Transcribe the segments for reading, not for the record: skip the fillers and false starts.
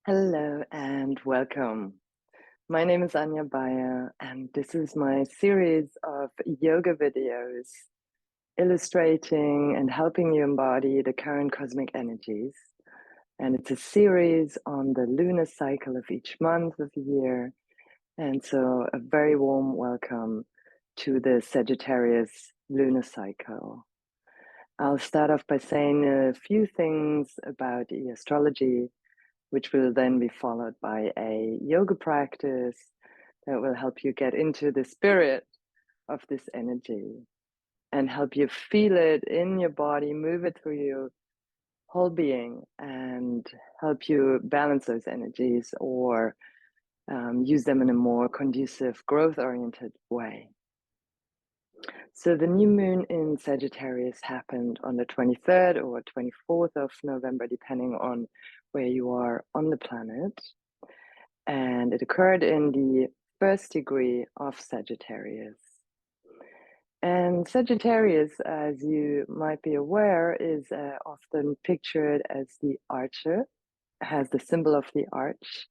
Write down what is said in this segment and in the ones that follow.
Hello and welcome. My name is Anya Bayer, and this is my series of yoga videos illustrating and helping you embody the current cosmic energies. And it's a series on the lunar cycle of each month of the year. And so, a very warm welcome to the Sagittarius lunar cycle. I'll start off by saying a few things about the astrology, which will then be followed by a yoga practice that will help you get into the spirit of this energy and help you feel it in your body, move it through your whole being, and help you balance those energies or use them in a more conducive, growth-oriented way. So the new moon in Sagittarius happened on the 23rd or 24th of November, depending on where you are on the planet. And it occurred in the first degree of Sagittarius. And Sagittarius, as you might be aware, is often pictured as the archer, has the symbol of the arch,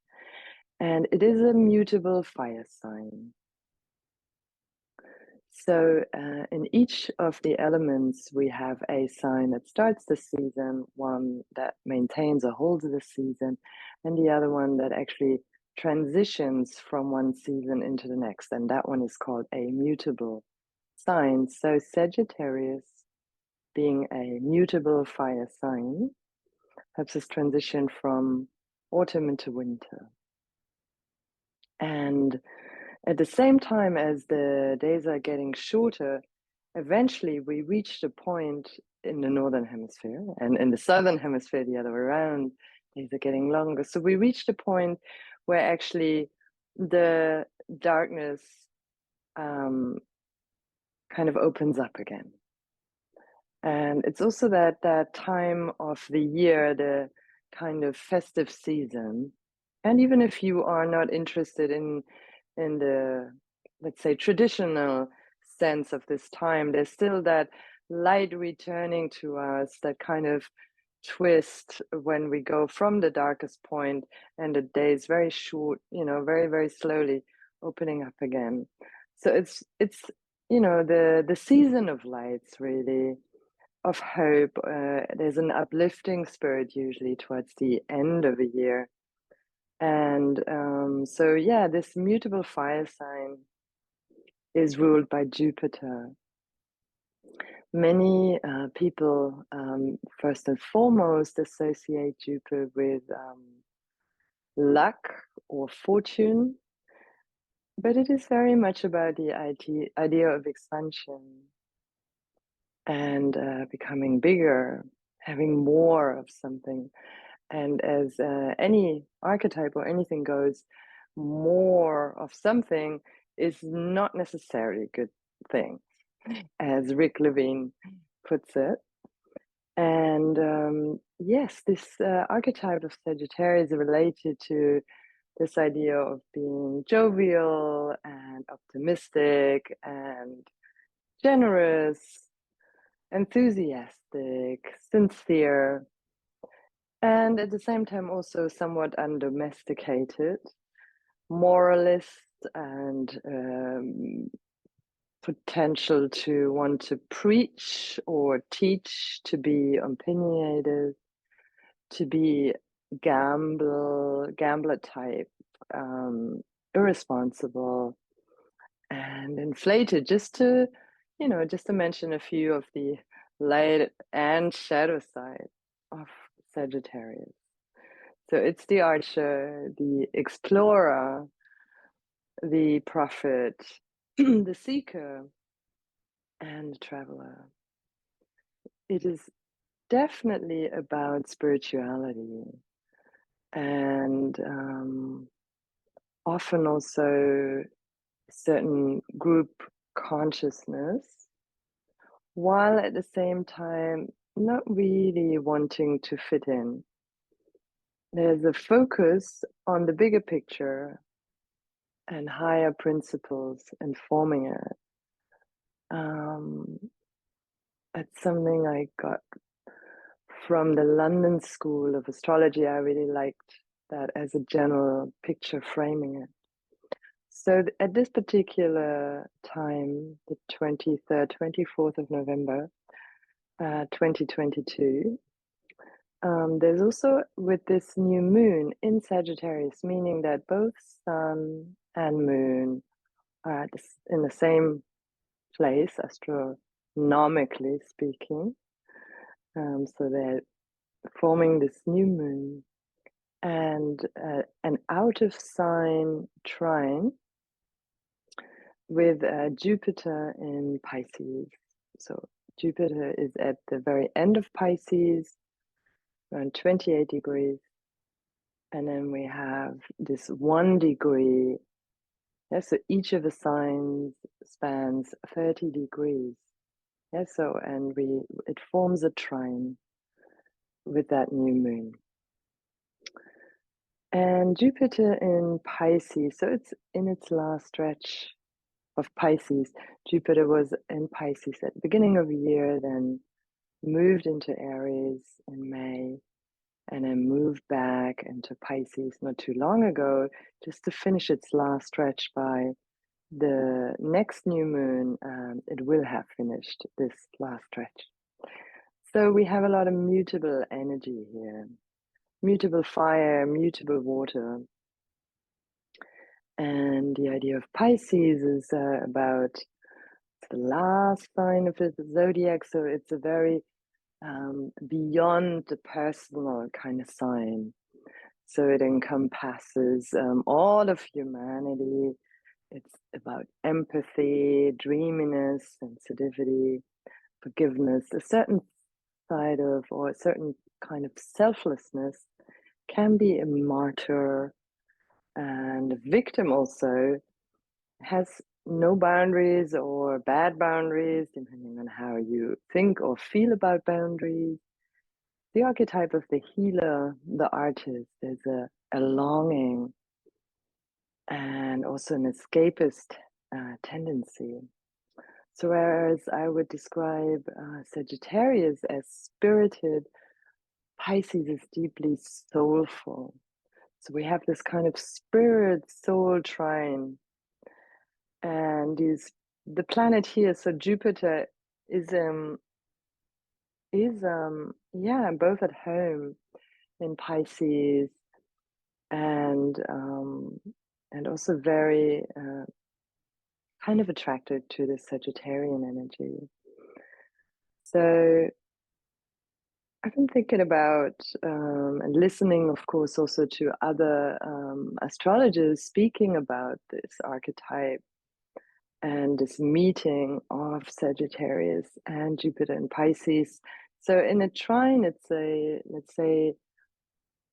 and it is a mutable fire sign. So in each of the elements, we have a sign that starts the season, one that maintains or holds the season, and the other one that actually transitions from one season into the next. And that one is called a mutable sign. So Sagittarius, being a mutable fire sign, helps us transition from autumn into winter. And at the same time as the days are getting shorter, eventually we reached a point in the northern hemisphere, and in the southern hemisphere the other way around, days are getting longer. So we reached a point where actually the darkness kind of opens up again. And it's also that time of the year, the kind of festive season. And even if you are not interested in the, let's say, traditional sense of this time, there's still that light returning to us, that kind of twist when we go from the darkest point and the day is very short, very, very slowly opening up again. So it's the season of lights, really, of hope. There's an uplifting spirit usually towards the end of a year. And so, yeah, this mutable fire sign is ruled by Jupiter. Many people, first and foremost, associate Jupiter with luck or fortune, but it is very much about the idea of expansion and becoming bigger, having more of something. And as any archetype or anything goes, more of something is not necessarily a good thing, as Rick Levine puts it. And yes, this archetype of Sagittarius is related to this idea of being jovial and optimistic and generous, enthusiastic, sincere, and at the same time also somewhat undomesticated, moralist, and potential to want to preach or teach, to be opinionated, to be gambler type, irresponsible and inflated, just to mention a few of the light and shadow side of Sagittarius. So it's the archer, the explorer, the prophet, the seeker, and the traveler. It is definitely about spirituality and often also certain group consciousness, while at the same time not really wanting to fit in. There's a focus on the bigger picture and higher principles informing it. That's something I got from the London School of Astrology. I really liked that as a general picture framing it. So at this particular time, the 23rd, 24th of November, 2022, there's also with this new moon in Sagittarius, meaning that both sun and moon are in the same place, astronomically speaking. So they're forming this new moon and an out of sign trine with Jupiter in Pisces. So Jupiter is at the very end of Pisces, around 28 degrees. And then we have this 1 degree. Yeah, so each of the signs spans 30 degrees. Yeah, so and it forms a trine with that new moon. And Jupiter in Pisces, so it's in its last stretch of Pisces. Jupiter was in Pisces at the beginning of the year, then moved into Aries in May, and then moved back into Pisces not too long ago, just to finish its last stretch by the next new moon. It will have finished this last stretch. So we have a lot of mutable energy here, mutable fire, mutable water. And the idea of Pisces is about the last sign of the zodiac, so it's a very beyond the personal kind of sign. So it encompasses all of humanity. It's about empathy, dreaminess, sensitivity, forgiveness, a certain side of, or a certain kind of selflessness, can be a martyr, and a victim also has no boundaries or bad boundaries, depending on how you think or feel about boundaries. The archetype of the healer, the artist, there's a longing and also an escapist tendency. So whereas I would describe Sagittarius as spirited, Pisces is deeply soulful. So we have this kind of spirit soul trine, and the planet here. So Jupiter is both at home in Pisces and also very kind of attracted to the Sagittarian energy. So I've been thinking about and listening, of course, also to other astrologers speaking about this archetype and this meeting of Sagittarius and Jupiter in Pisces. So in a trine, it's a, let's say,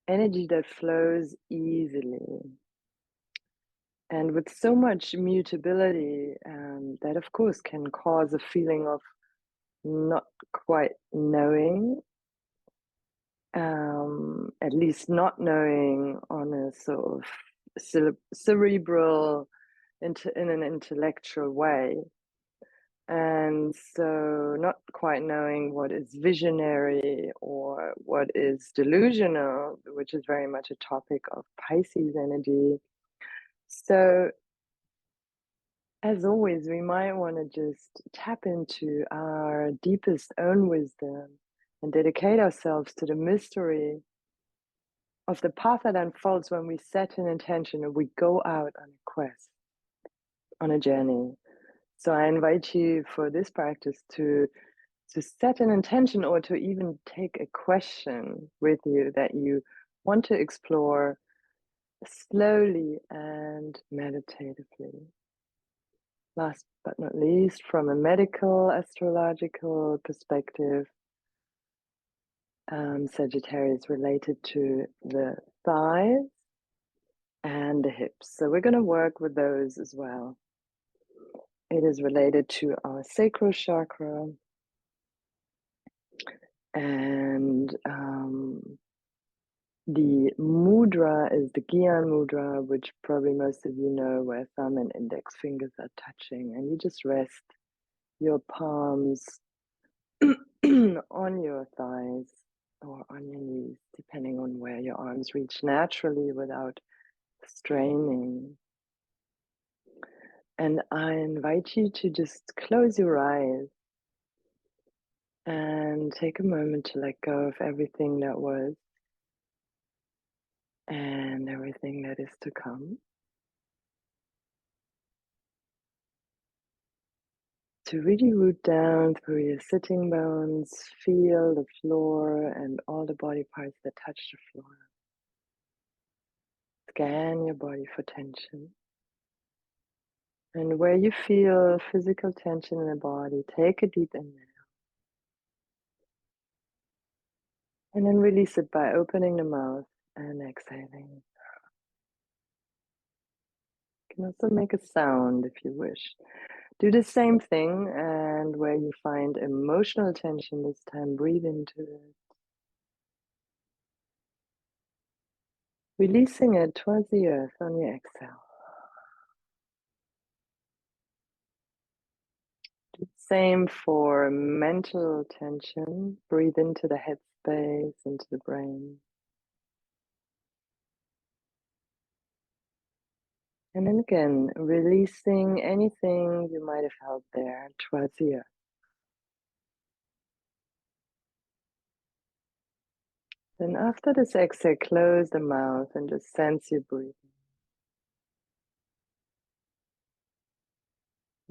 energy that flows easily and with so much mutability that, of course, can cause a feeling of not quite knowing, at least not knowing on a sort of cerebral, in an intellectual way. And so not quite knowing what is visionary or what is delusional, which is very much a topic of Pisces energy. So as always, we might want to just tap into our deepest own wisdom and dedicate ourselves to the mystery of the path that unfolds when we set an intention and we go out on a quest, on a journey. So I invite you for this practice to set an intention, or to even take a question with you that you want to explore slowly and meditatively. Last but not least, from a medical astrological perspective, Sagittarius related to the thighs and the hips. So we're going to work with those as well. It is related to our sacral chakra, and the mudra is the Gyan mudra, which probably most of you know, where thumb and index fingers are touching, and you just rest your palms on your thighs, or on your knees, depending on where your arms reach naturally without straining. And I invite you to just close your eyes and take a moment to let go of everything that was and everything that is to come. To really root down through your sitting bones, feel the floor and all the body parts that touch the floor. Scan your body for tension. And where you feel physical tension in the body, take a deep inhale. And then release it by opening the mouth and exhaling. You can also make a sound if you wish. Do the same thing, and where you find emotional tension this time, breathe into it. Releasing it towards the earth on your exhale. Do the same for mental tension. Breathe into the head space, into the brain. And then again, releasing anything you might have held there towards the earth. Then after this exhale, close the mouth and just sense your breathing.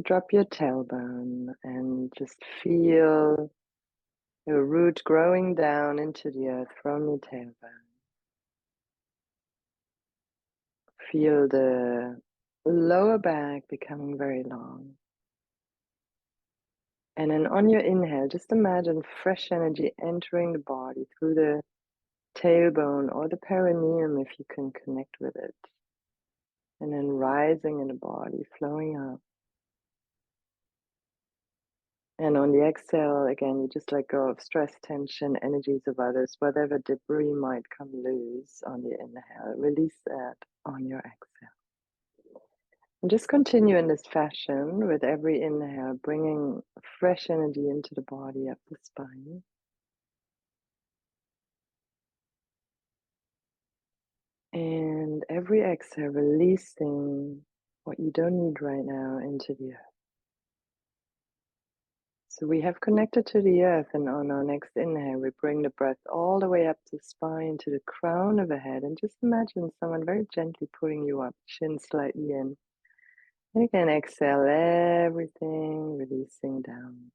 Drop your tailbone and just feel your root growing down into the earth from your tailbone. Feel the lower back becoming very long. And then on your inhale, just imagine fresh energy entering the body through the tailbone or the perineum if you can connect with it. And then rising in the body, flowing up. And on the exhale, again, you just let go of stress, tension, energies of others, whatever debris might come loose on the inhale. Release that on your exhale. And just continue in this fashion with every inhale, bringing fresh energy into the body, up the spine. And every exhale, releasing what you don't need right now into the earth. So we have connected to the earth, and on our next inhale, we bring the breath all the way up the spine to the crown of the head, and just imagine someone very gently pulling you up, chin slightly in. And again, exhale everything, releasing down.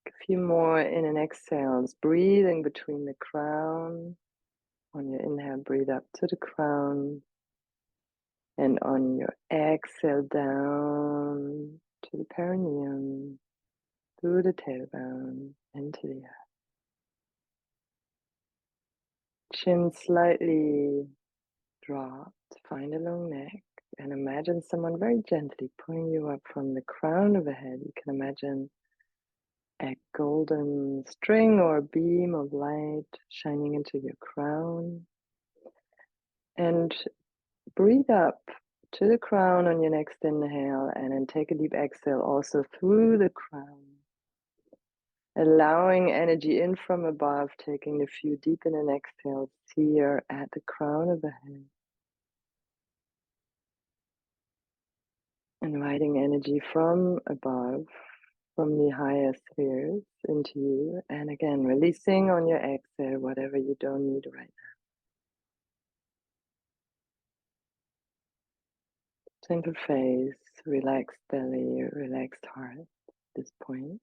Take a few more in and exhales, breathing between the crown. On your inhale, breathe up to the crown. And on your exhale, down to the perineum, through the tailbone, into the earth. Chin slightly dropped, find a long neck, and imagine someone very gently pulling you up from the crown of the head. You can imagine a golden string or beam of light shining into your crown. And breathe up to the crown on your next inhale, and then take a deep exhale also through the crown. Allowing energy in from above, taking a few deep in and exhales here at the crown of the head. Inviting energy from above, from the higher spheres into you. And again, releasing on your exhale whatever you don't need right now. Simple face, relaxed belly, relaxed heart at this point.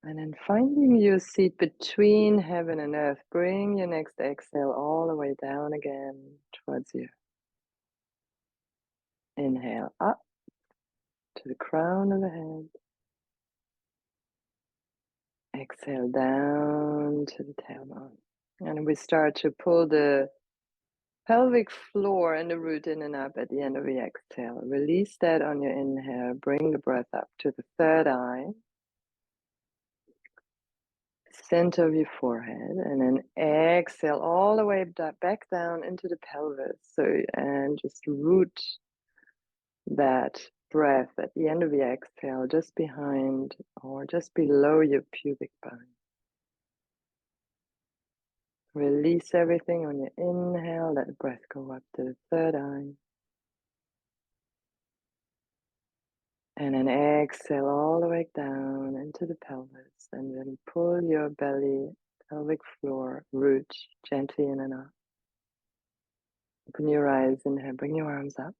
And then finding your seat between heaven and earth, bring your next exhale all the way down again towards you. Inhale up to the crown of the head. Exhale down to the tailbone. And we start to pull the pelvic floor and the root in and up at the end of the exhale. Release that on your inhale. Bring the breath up to the third eye. Center of your forehead, and then exhale all the way back down into the pelvis. And just root that breath at the end of the exhale, just behind or just below your pubic bone. Release everything on your inhale, let the breath go up to the third eye. And then exhale all the way down into the pelvis, and then pull your belly, pelvic floor, root gently in and out. Open your eyes, inhale, bring your arms up.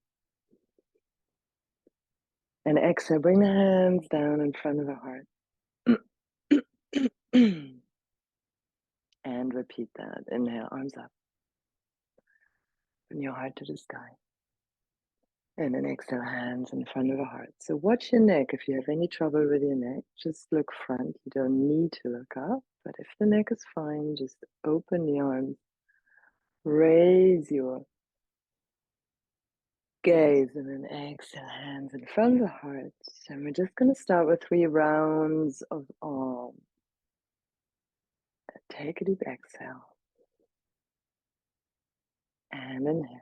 And exhale, bring the hands down in front of the heart. And repeat that. Inhale, arms up. Bring your heart to the sky. And then exhale, hands in front of the heart. So watch your neck. If you have any trouble with your neck, just look front. You don't need to look up. But if the neck is fine, just open the arms. Raise your gaze and then exhale, hands in front of the heart. And we're just going to start with 3 rounds of arm. Take a deep exhale. And inhale.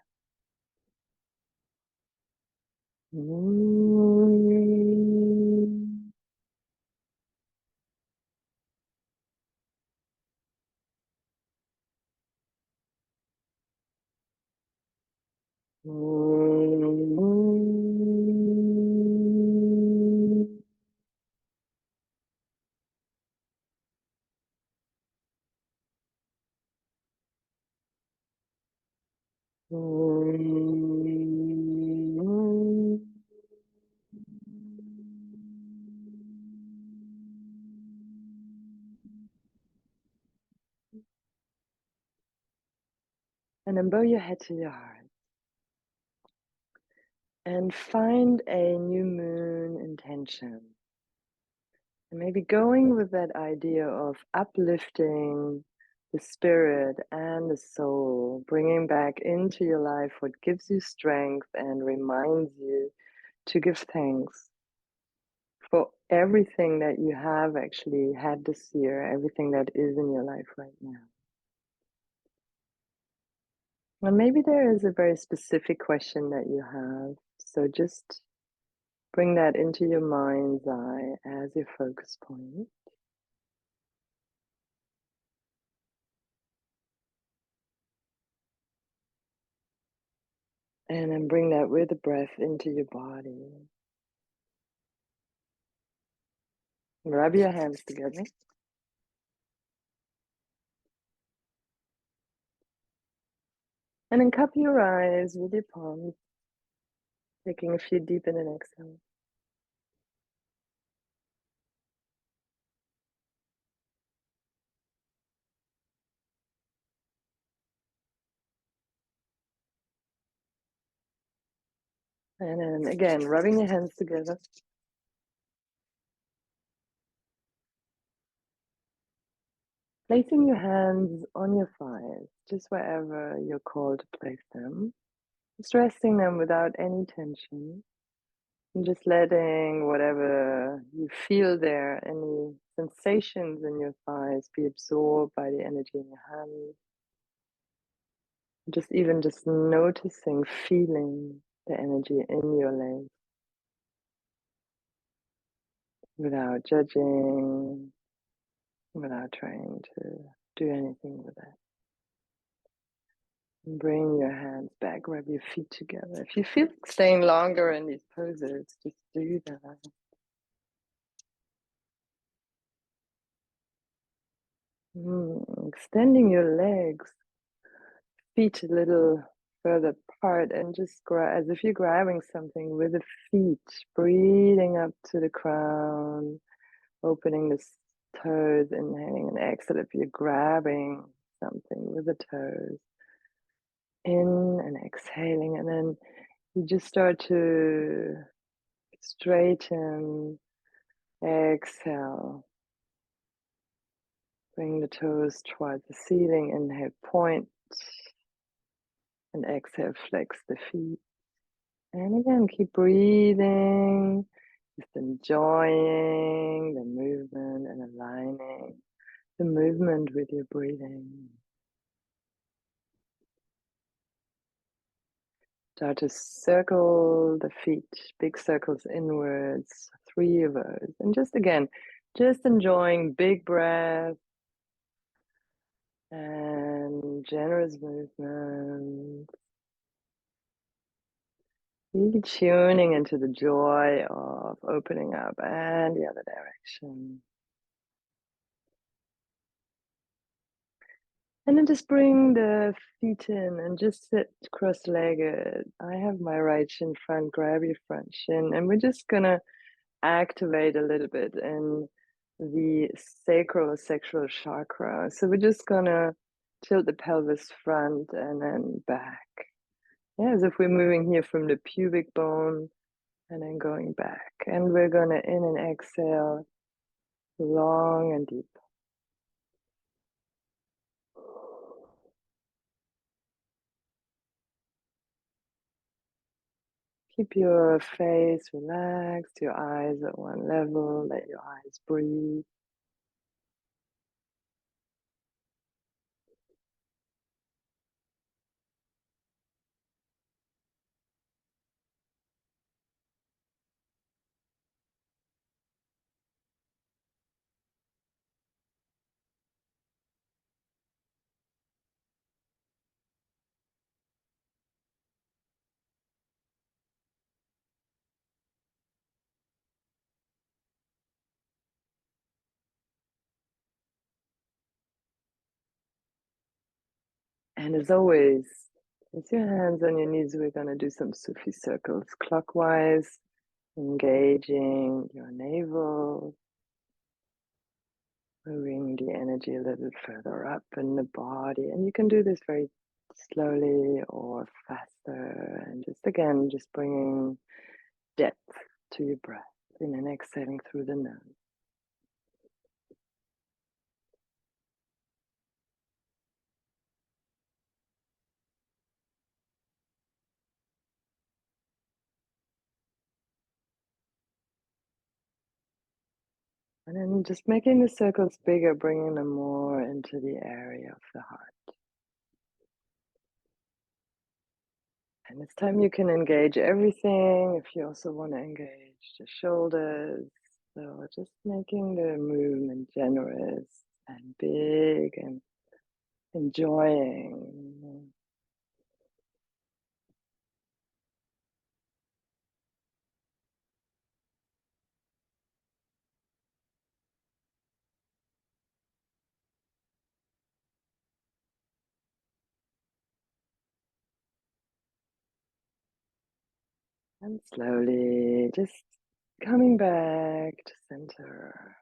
And then bow your head to your heart. And find a new moon intention. And maybe going with that idea of uplifting the spirit and the soul, bringing back into your life what gives you strength and reminds you to give thanks for everything that you have actually had this year, everything that is in your life right now. And maybe there is a very specific question that you have. So just bring that into your mind's eye as your focus point. And then bring that with the breath into your body. Rub your hands together. And then cup your eyes with your palms, taking a few deep in and exhale. And then again, rubbing your hands together. Placing your hands on your thighs, just wherever you're called to place them. Just resting them without any tension. And just letting whatever you feel there, any sensations in your thighs, be absorbed by the energy in your hands. Just noticing, feeling the energy in your legs without judging, without trying to do anything with it. And bring your hands back, rub your feet together. If you feel like staying longer in these poses, just do that. Extending your legs, feet a little further apart, and just grab as if you're grabbing something with the feet, breathing up to the crown, opening the toes, inhaling and exhale if you're grabbing something with the toes. In and exhaling, and then you just start to straighten, exhale. Bring the toes towards the ceiling, inhale, point, and exhale, flex the feet. And again, keep breathing, just enjoying the movement and aligning the movement with your breathing. Start to circle the feet, big circles inwards, 3 of those. And just again, just enjoying big breath and generous movement. Really tuning into the joy of opening up and the other direction. And then just bring the feet in and just sit cross-legged. I have my right shin front, grab your front shin, and we're just gonna activate a little bit in the sacral or sexual chakra. So we're just gonna tilt the pelvis front and then back. Yeah, as if we're moving here from the pubic bone and then going back. And we're gonna in and exhale long and deep. Keep your face relaxed, your eyes at one level, let your eyes breathe. And as always, place your hands on your knees. We're going to do some Sufi circles clockwise, engaging your navel, moving the energy a little further up in the body. And you can do this very slowly or faster. And just again, just bringing depth to your breath in and exhaling through the nose. And then just making the circles bigger, bringing them more into the area of the heart. And this time you can engage everything if you also want to engage the shoulders. So just making the movement generous and big and enjoying. And slowly just coming back to center.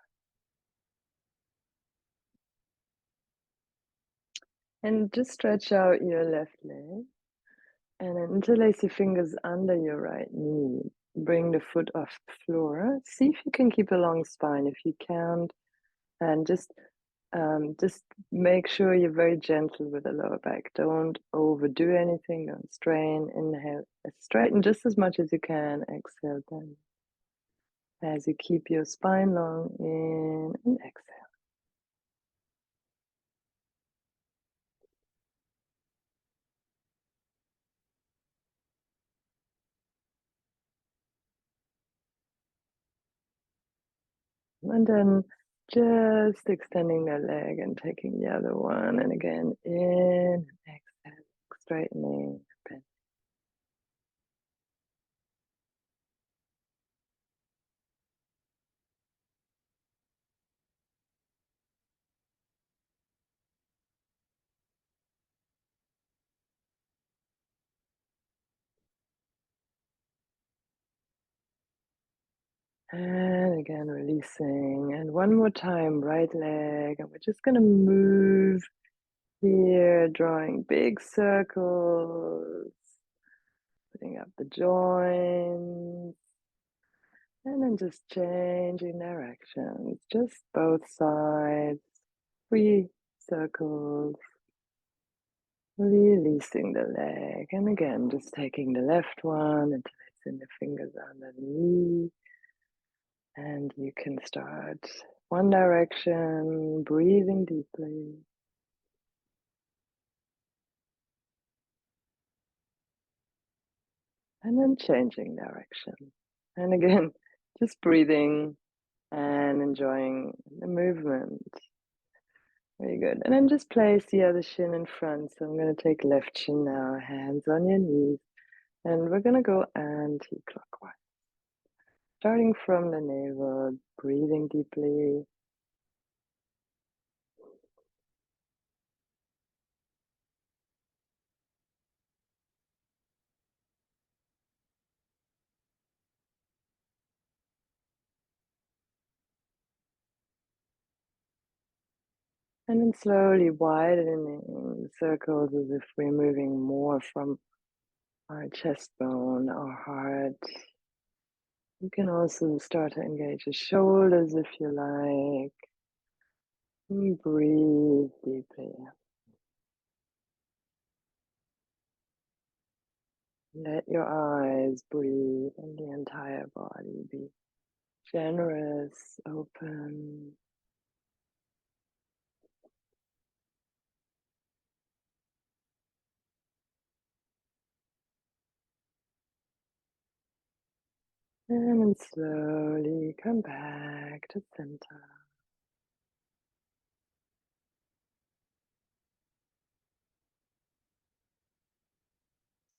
And just stretch out your left leg. And then interlace your fingers under your right knee. Bring the foot off the floor. See if you can keep a long spine. If you can't, and just make sure you're very gentle with the lower back. Don't overdo anything. Don't strain. Inhale, straighten just as much as you can. Exhale, then. As you keep your spine long, in and exhale. And then just extending the leg and taking the other one. And again, in and exhale, straightening. Bend. And again, releasing. And one more time, right leg. And we're just going to move here, drawing big circles, putting up the joints, and then just changing directions, just both sides, 3 circles, releasing the leg. And again, just taking the left one and placing the fingers under the knee. And you can start one direction, breathing deeply. and then changing direction. And again, just breathing and enjoying the movement. Very good. And then just place the other shin in front. So I'm going to take left shin now, hands on your knees, and we're going to go anti-clockwise. Starting from the navel, breathing deeply. And then slowly widening the circles as if we're moving more from our chest bone, our heart. You can also start to engage the shoulders if you like. And breathe deeply. Let your eyes breathe and the entire body be generous, open. And then slowly come back to center.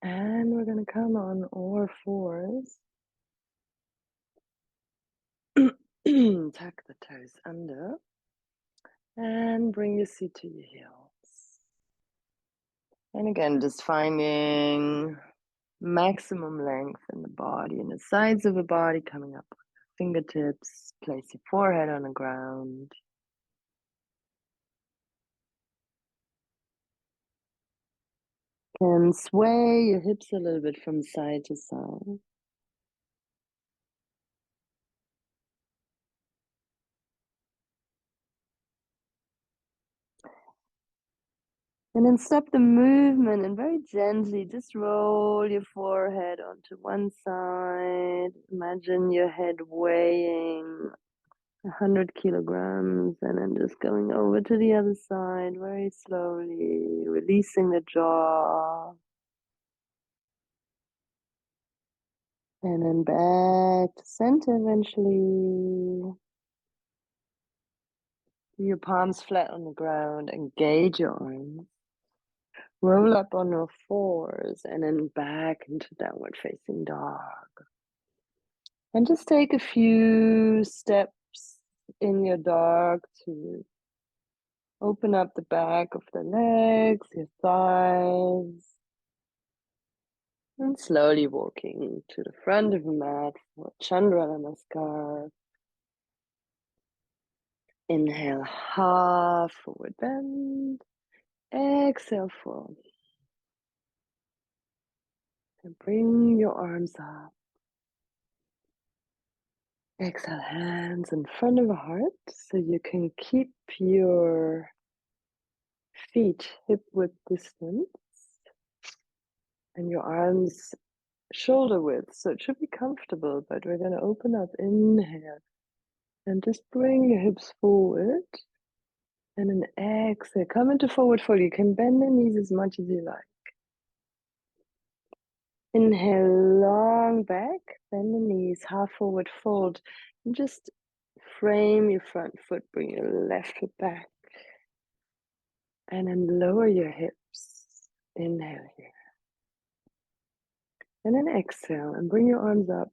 And we're going to come on all fours. Tuck the toes under. And bring your seat to your heels. And again, just finding maximum length in the body and the sides of the body, coming up on the fingertips. Place your forehead on the ground. Can sway your hips a little bit from side to side. And then stop the movement and very gently just roll your forehead onto one side. Imagine your head weighing 100 kilograms, and then just going over to the other side very slowly, releasing the jaw. And then back to center eventually. Your palms flat on the ground, engage your arms. Roll up on your fours and then back into downward facing dog. And just take a few steps in your dog to open up the back of the legs, your thighs. And slowly walking to the front of the mat for Chandra Namaskar. Inhale, half forward bend. Exhale, fold. And bring your arms up. Exhale, hands in front of the heart so you can keep your feet hip width distance and your arms shoulder width. So it should be comfortable, but we're going to open up. Inhale and just bring your hips forward. And then exhale, come into forward fold. You can bend the knees as much as you like. Inhale, long back, bend the knees, half forward fold. And just frame your front foot, bring your left foot back. And then lower your hips. Inhale here. And then exhale and bring your arms up.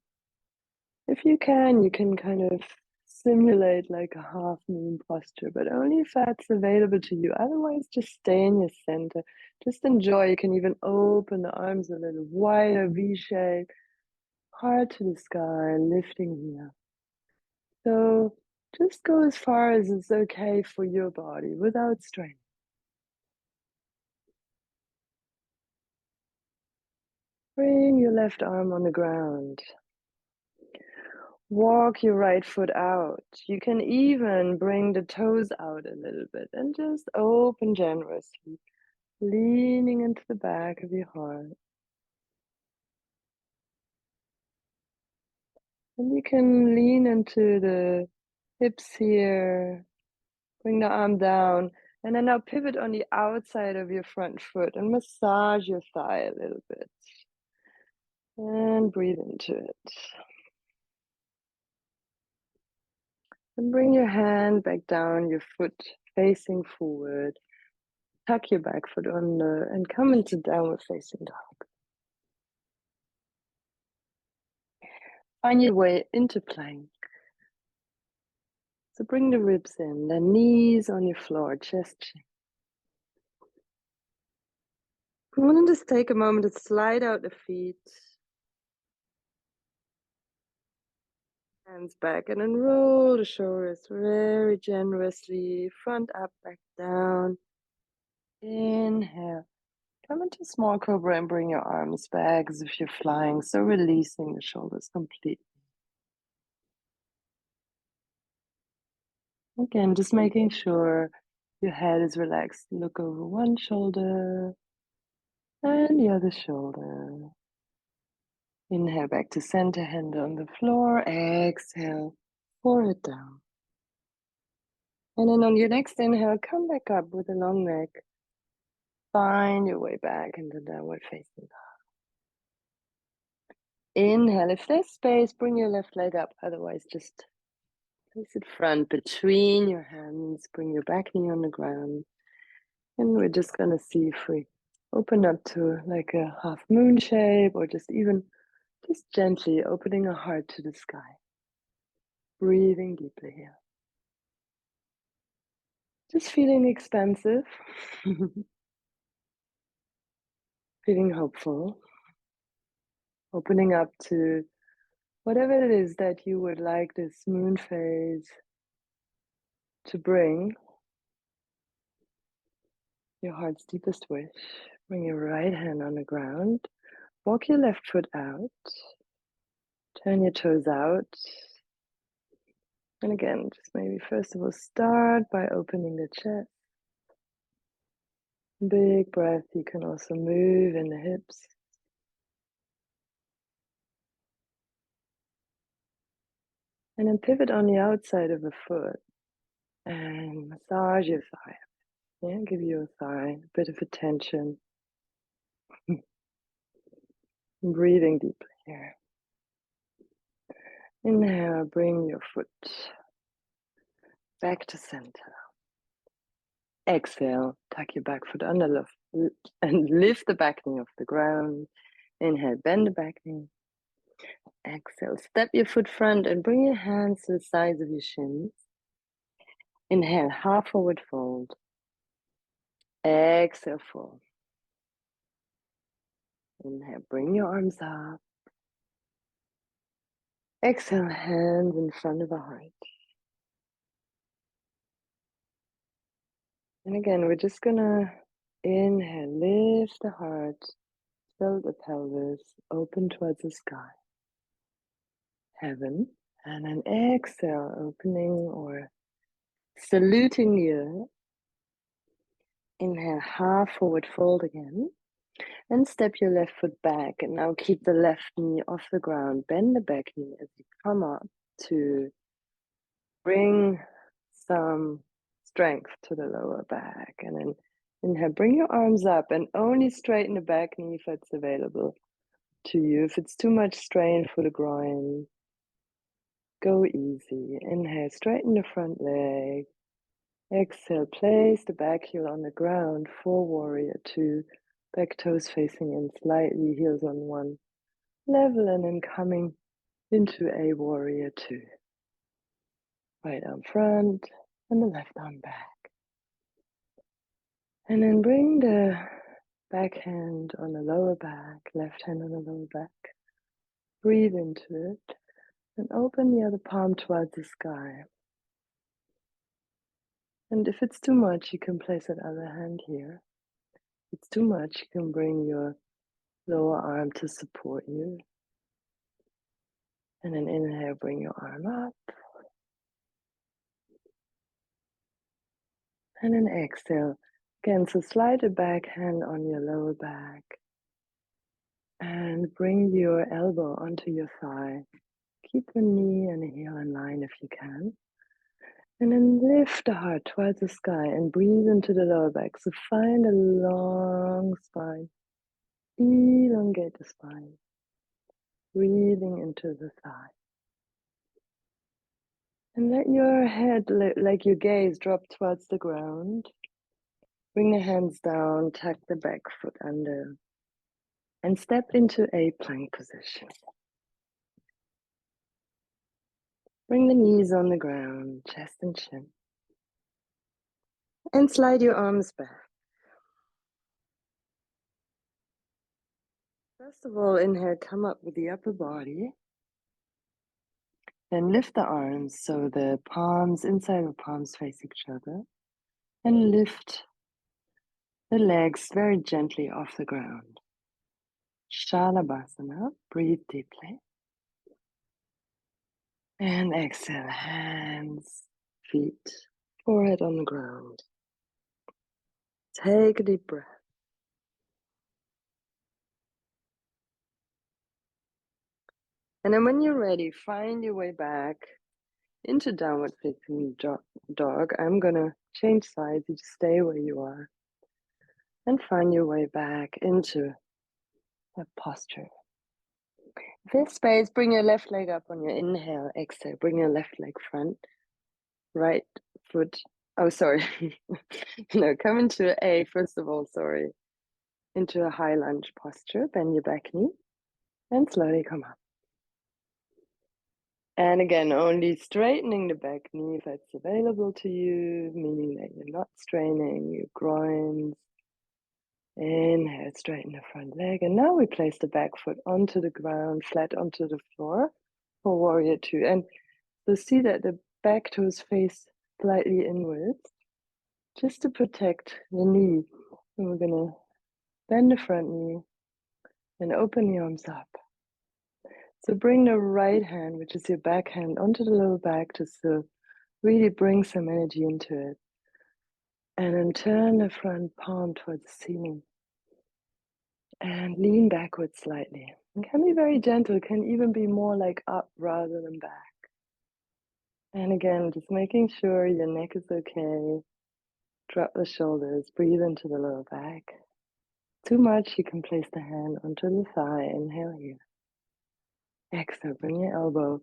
If you can kind of simulate like a half moon posture, but only if that's available to you. Otherwise, just stay in your center. Just enjoy. You can even open the arms a little wider, V shape, heart to the sky, lifting here. So just go as far as it's okay for your body without strain. Bring your left arm on the ground. Walk your right foot out. You can even bring the toes out a little bit and just open generously, leaning into the back of your heart. And you can lean into the hips here, bring the arm down, and then now pivot on the outside of your front foot and massage your thigh a little bit. And breathe into it. And bring your hand back down, your foot facing forward. Tuck your back foot under and come into downward facing dog. Find your way into plank. So bring the ribs in, the knees on your floor, chest chin. I want to just take a moment to slide out the feet. Hands back and then roll the shoulders very generously, front up, back down. Inhale. Come into small cobra and bring your arms back as if you're flying, so releasing the shoulders completely. Again, just making sure your head is relaxed. Look over one shoulder and the other shoulder. Inhale back to center, hand on the floor. Exhale, forehead down. And then on your next inhale, come back up with a long neck. Find your way back into downward facing dog. Inhale, if there's space, bring your left leg up. Otherwise, just place it front between your hands. Bring your back knee on the ground. And we're just gonna see if we open up to like a half moon shape, or just gently opening a heart to the sky. Breathing deeply here. Just feeling expansive. Feeling hopeful. Opening up to whatever it is that you would like this moon phase to bring. Your heart's deepest wish. Bring your right hand on the ground. Walk your left foot out. Turn your toes out. And again, just maybe first of all, start by opening the chest. Big breath. You can also move in the hips. And then pivot on the outside of the foot and massage your thigh. Yeah, give your thigh a bit of attention. Breathing deeply here. Inhale, bring your foot back to center. Exhale, tuck your back foot under and lift the back knee off the ground. Inhale, bend the back knee. Exhale, step your foot front and bring your hands to the sides of your shins. Inhale, half forward fold. Exhale, fold. Inhale, bring your arms up. Exhale, hands in front of the heart. And again, we're just gonna inhale, lift the heart, fill the pelvis, open towards the sky, heaven. And then exhale, opening or saluting the earth. Inhale, half forward fold again. And step your left foot back. And now keep the left knee off the ground. Bend the back knee as you come up to bring some strength to the lower back. And then inhale, bring your arms up and only straighten the back knee if it's available to you. If it's too much strain for the groin, go easy. Inhale, straighten the front leg. Exhale, place the back heel on the ground for warrior two. Back toes facing in slightly, heels on one level, and then coming into a warrior two. Right arm front and the left arm back. And then bring the back hand on the lower back, left hand on the lower back. Breathe into it and open the other palm towards the sky. And if it's too much, you can place that other hand here. If it's too much, you can bring your lower arm to support you. And then inhale, bring your arm up. And then exhale. Again, so slide the back hand on your lower back. And bring your elbow onto your thigh. Keep the knee and the heel in line if you can. And then lift the heart towards the sky and breathe into the lower back. So find a long spine. Elongate the spine. breathing into the thigh. And let your head, like your gaze, drop towards the ground. Bring the hands down, tuck the back foot under, and step into a plank position. Bring the knees on the ground, chest and chin. And slide your arms back. First of all, inhale, come up with the upper body. Then lift the arms so the palms, inside of palms face each other. And lift the legs very gently off the ground. Shalabhasana, breathe deeply. And exhale, hands, feet, forehead on the ground. Take a deep breath. And then when you're ready, find your way back into downward facing dog. I'm gonna change sides, you just stay where you are. And find your way back into that posture. This space, bring your left leg up on your inhale, exhale, bring your left leg front, right foot, oh sorry, no, come into first of all, into a high lunge posture, bend your back knee, and slowly come up. And again, only straightening the back knee if it's available to you, meaning that you're not straining your groins. Inhale, straighten the front leg. And now we place the back foot onto the ground, flat onto the floor for warrior two. And so see that the back toes face slightly inwards, just to protect the knee. And we're gonna bend the front knee and open the arms up. So bring the right hand, which is your back hand, onto the lower back just to really bring some energy into it. And then turn the front palm towards the ceiling. And lean backwards slightly. It can be very gentle, it can even be more like up rather than back. And again, just making sure your neck is okay. Drop the shoulders, breathe into the lower back. Too much, you can place the hand onto the thigh. Inhale here. Exhale, bring your elbow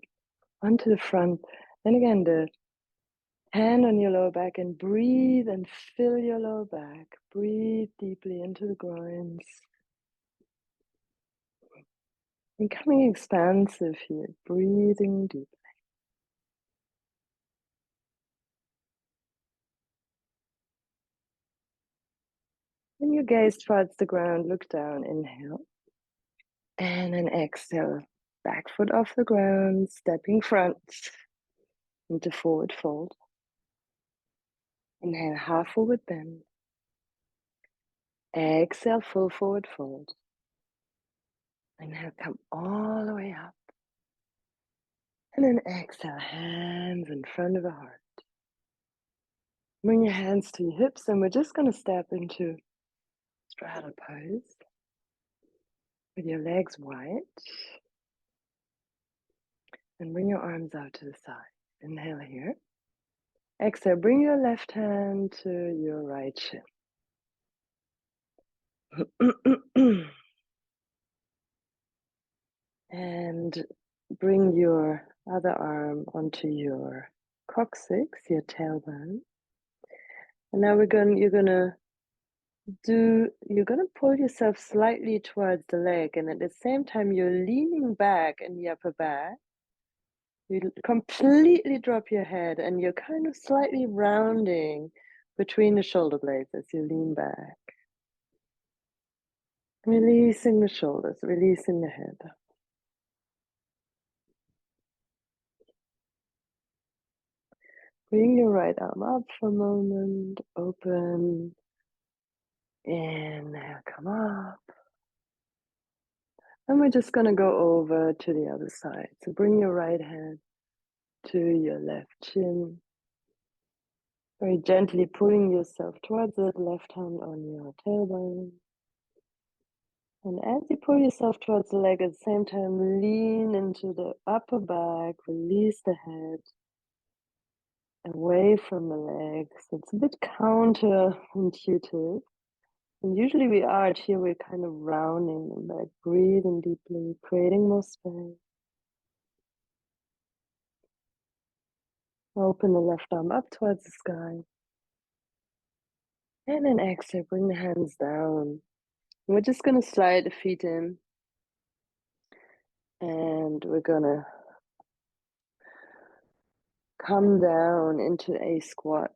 onto the front. Then again, the hand on your lower back, and breathe and fill your lower back. Breathe deeply into the groins. Becoming expansive here, breathing deep. When you gaze towards the ground, look down, inhale. And then exhale, back foot off the ground, stepping front into forward fold. Inhale, half forward bend. Exhale, full forward fold. Inhale, come all the way up. And then exhale, hands in front of the heart. Bring your hands to your hips, and we're just going to step into straddle pose with your legs wide. And bring your arms out to the side. Inhale here. Exhale, bring your left hand to your right shin. And bring your other arm onto your coccyx, your tailbone. And now you're gonna pull yourself slightly towards the leg, and at the same time you're leaning back in the upper back. You completely drop your head, and you're kind of slightly rounding between the shoulder blades as you lean back. Releasing the shoulders, releasing the head. Bring your right arm up for a moment, open. Inhale, come up. And we're just going to go over to the other side. So bring your right hand to your left chin. Very gently pulling yourself towards the left hand on your tailbone. And as you pull yourself towards the leg, at the same time, lean into the upper back, release the head away from the legs. It's a bit counterintuitive, And usually we are here, we're kind of rounding them back, breathing deeply, creating more space. Open the left arm up towards the sky. And then exhale, bring the hands down. And we're just going to slide the feet in. And we're going to come down into a squat.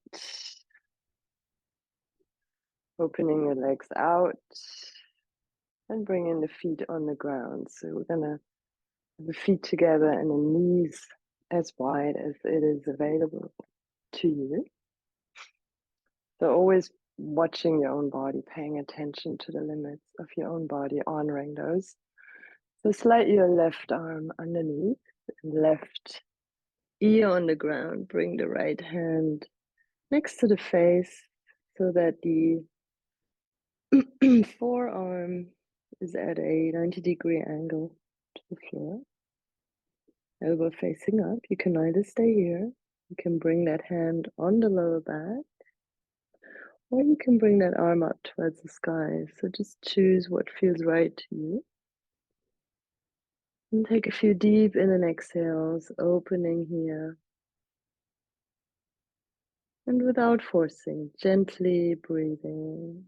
Opening the legs out. And bringing the feet on the ground. So we're going to have the feet together and the knees as wide as it is available to you. So always watching your own body, paying attention to the limits of your own body, honoring those. So slide your left arm underneath, left ear on the ground. Bring the right hand next to the face so that the forearm is at a 90-degree angle to the floor. Elbow facing up. You can either stay here, you can bring that hand on the lower back, or you can bring that arm up towards the sky. So just choose what feels right to you. And take a few deep in and exhales, opening here. And without forcing, gently breathing.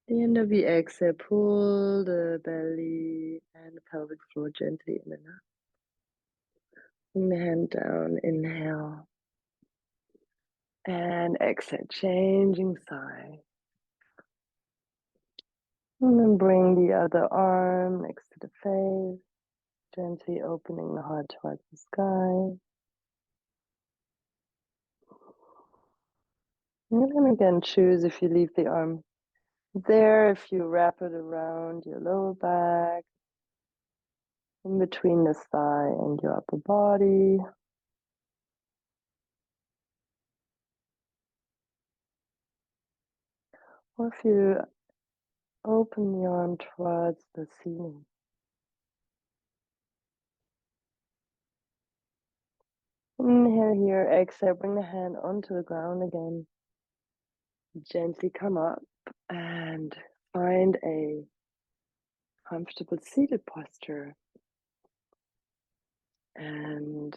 The end of the exhale, pull the belly and the pelvic floor gently in and out. Bring the hand down, inhale. And exhale, changing side. And then bring the other arm next to the face, gently opening the heart towards the sky. And then again, choose if you leave the arm there, if you wrap it around your lower back, in between the thigh and your upper body. Or if you open the arm towards the ceiling. Inhale here, exhale, bring the hand onto the ground again. Gently come up and find a comfortable seated posture. And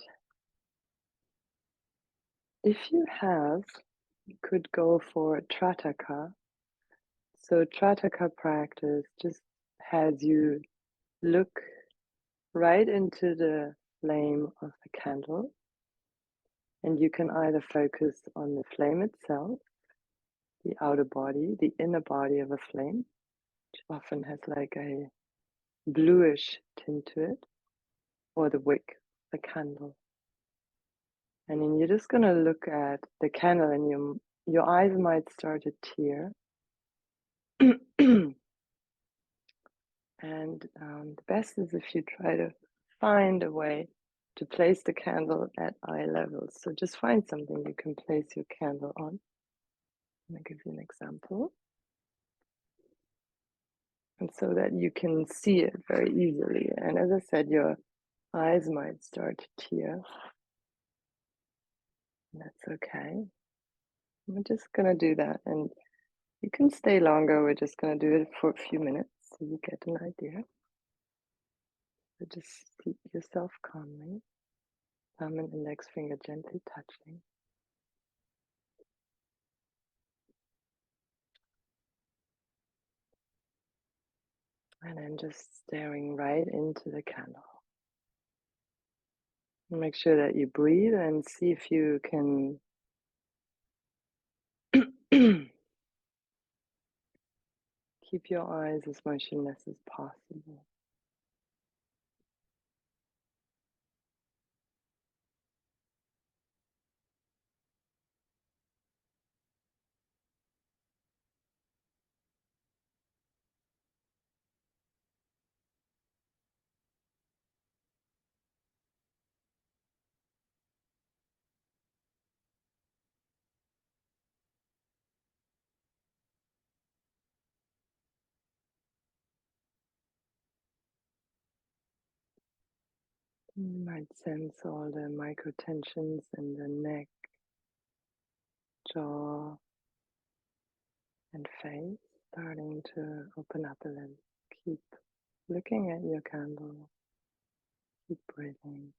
if you have, you could go for Trataka. So Trataka practice just has you look right into the flame of the candle. And you can either focus on the flame itself, the outer body, the inner body of a flame, which often has like a bluish tint to it, or the wick, the candle. And then you're just gonna look at the candle and your eyes might start to tear. And the best is if you try to find a way to place the candle at eye level. So just find something you can place your candle on. I'll give you an example. And so that you can see it very easily. And as I said, your eyes might start to tear. And that's okay. We're just gonna do that. And you can stay longer. We're just gonna do it for a few minutes so you get an idea. So just seat yourself calmly. Thumb and index finger gently touching. And then just staring right into the candle. And make sure that you breathe and see if you can keep your eyes as motionless as possible. You might sense all the micro tensions in the neck, jaw, and face starting to open up a little. Keep looking at your candle. Keep breathing.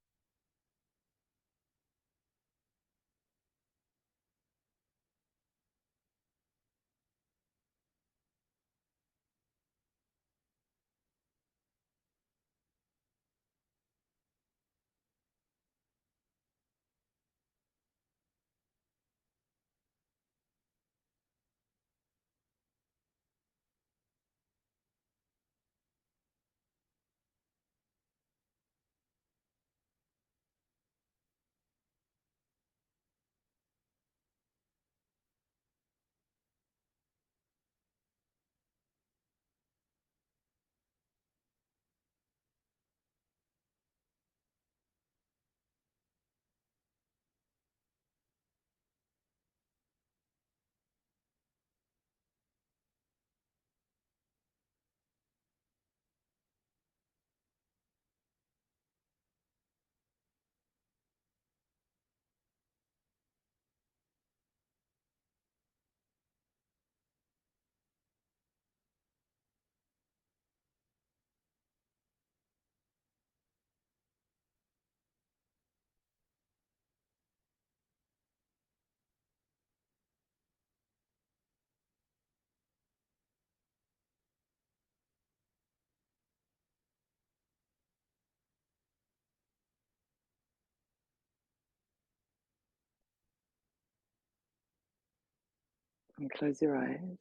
And close your eyes.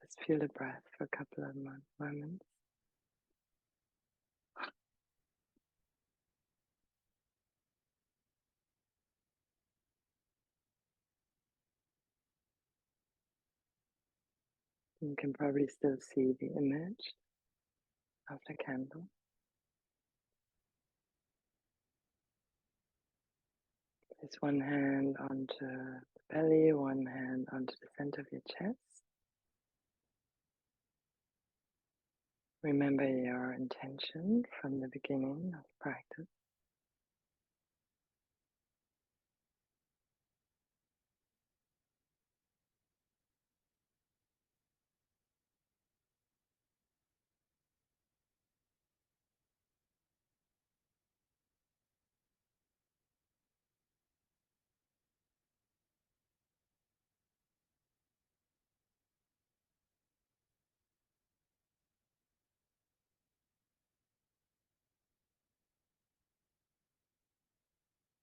Just feel the breath for a couple of moments. You can probably still see the image of the candle. Place one hand onto the belly, one hand onto the center of your chest. Remember your intention from the beginning of practice.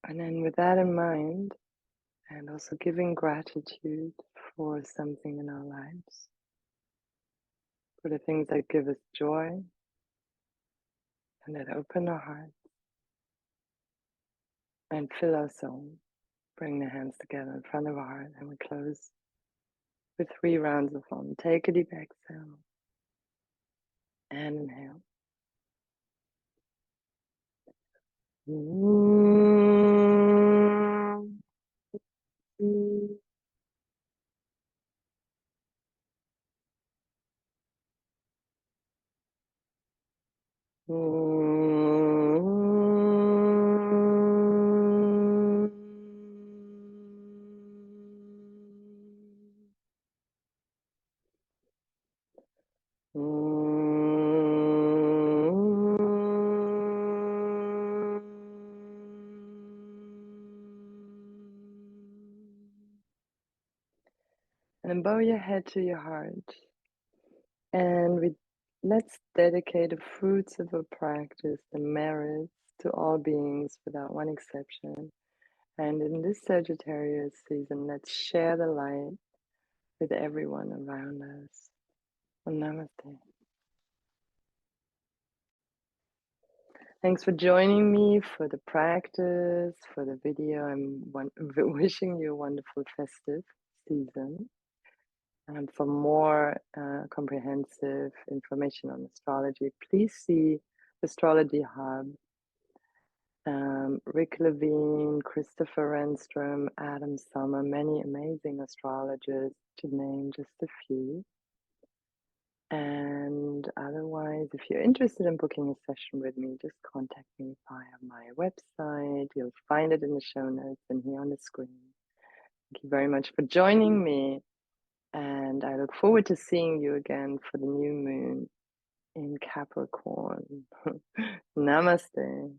And then with that in mind, and also giving gratitude for something in our lives, for the things that give us joy and that open our heart and fill our soul. Bring the hands together in front of our heart, and we close with 3 rounds of Om. Take a deep exhale and inhale. And then bow your head to your heart. And let's dedicate the fruits of our practice, the merits, to all beings without one exception. And in this Sagittarius season, let's share the light with everyone around us. Well, namaste. Thanks for joining me for the practice, for the video. I'm wishing you a wonderful festive season. And for more comprehensive information on astrology, please see Astrology Hub. Rick Levine, Christopher Renstrom, Adam Summer, many amazing astrologers, to name just a few. And otherwise, if you're interested in booking a session with me, just contact me via my website. You'll find it in the show notes and here on the screen. Thank you very much for joining me. And I look forward to seeing you again for the new moon in Capricorn. Namaste.